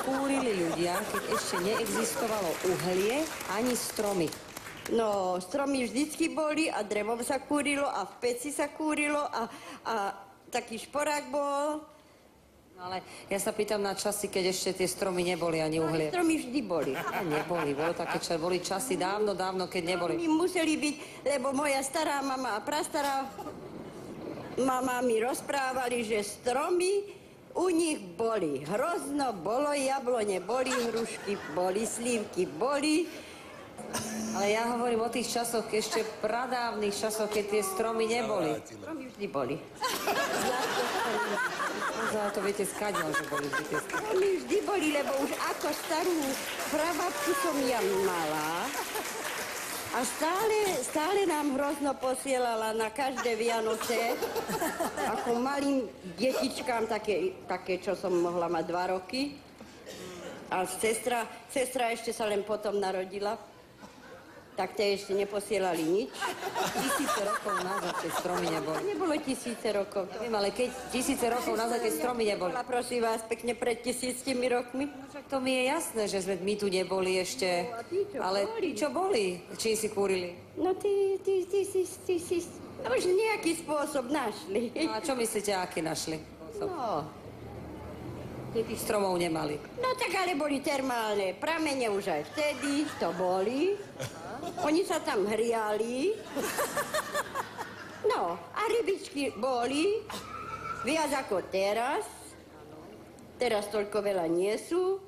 kúrili ľudia, keď ešte neexistovalo uhlie ani stromy? No, stromy vždycky boli a drevom sa kúrilo a v peci sa kúrilo a taký šporák bol. No ale ja sa pýtam na časy, keď ešte tie stromy neboli ani uhlie. Stromy vždy boli. Neboli, boli časy dávno, keď neboli. My museli byť, lebo moja stará mama a prastará mama mi rozprávali, že stromy u nich boli. Hrozno bolo, jablone boli, hrušky boli, slívky boli. Ale ja hovorím o tých časoch, ešte pradávnych časoch, keď tie stromy neboli. Stromy vždy boli. Za to viete skadiaľ, že boli vždy tie stromy. Stromy vždy boli, lebo už ako starú prababku som ja mala. A stále nám hrozno posielala na každé Vianoce, ako malým detičkám, také, čo som mohla mať 2 roky. A sestra ešte sa len potom narodila. Tak tie ešte neposielali nič. 1000 rokov nazad tie stromy neboli. Nebolo 1000 rokov. Viem, ale keď 1000 rokov nazad tie stromy neboli. Bola, prosím vás, pekne pred 1000 rokmi. No však to mi je jasné, že my tu neboli ešte. No, a tí, čo ale boli? čo boli? Čím si kúrili? No ty si už nejaký spôsob našli. No a čo myslíte, aký našli? No. Tých stromov nemali. No tak ale boli termálne pramene už aj vtedy, to boli. Oni sa tam hriali. No, a rybičky boli viac ako teraz. Teraz toľko veľa nie sú.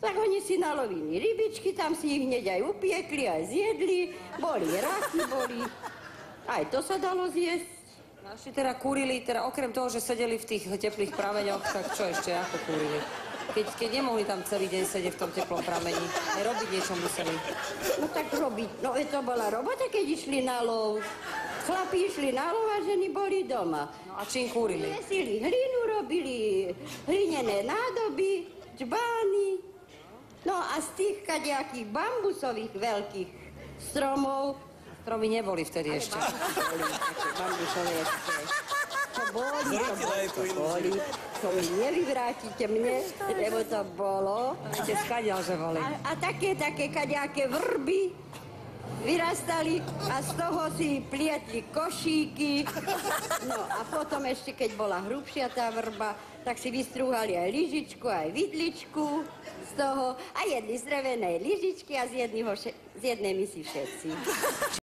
Tak oni si nalovili rybičky, tam si ich hneď aj upiekli, aj zjedli. Boli raky, boli. Aj to sa dalo zjesť. Naši teda kúrili, okrem toho, že sedeli v tých teplých prameňoch, tak čo ešte, ako kúrili? Keď nemohli tam celý deň sedieť v tom teplom pramení, aj robiť niečo museli. No tak robiť, no to bola robota, keď išli na lov. Chlapi išli na lov a ženy boli doma. No a čím kúrili? Mesili hlinu, robili hlinené nádoby, čbány. No a z tých kadejakých bambusových veľkých stromov. Stromy neboli vtedy ešte. Bambusové ešte. To boli. To mi nevyvrátite mne, lebo to bolo. Viete, skadiaľ, že boli. A také kadejaké vrby vyrastali a z toho si plietli košíky. No a potom ešte, keď bola hrubšia tá vrba, tak si vystrúhali aj lyžičku, aj vidličku z toho a jedli z drevenej lyžičky a z jednej misy všetci.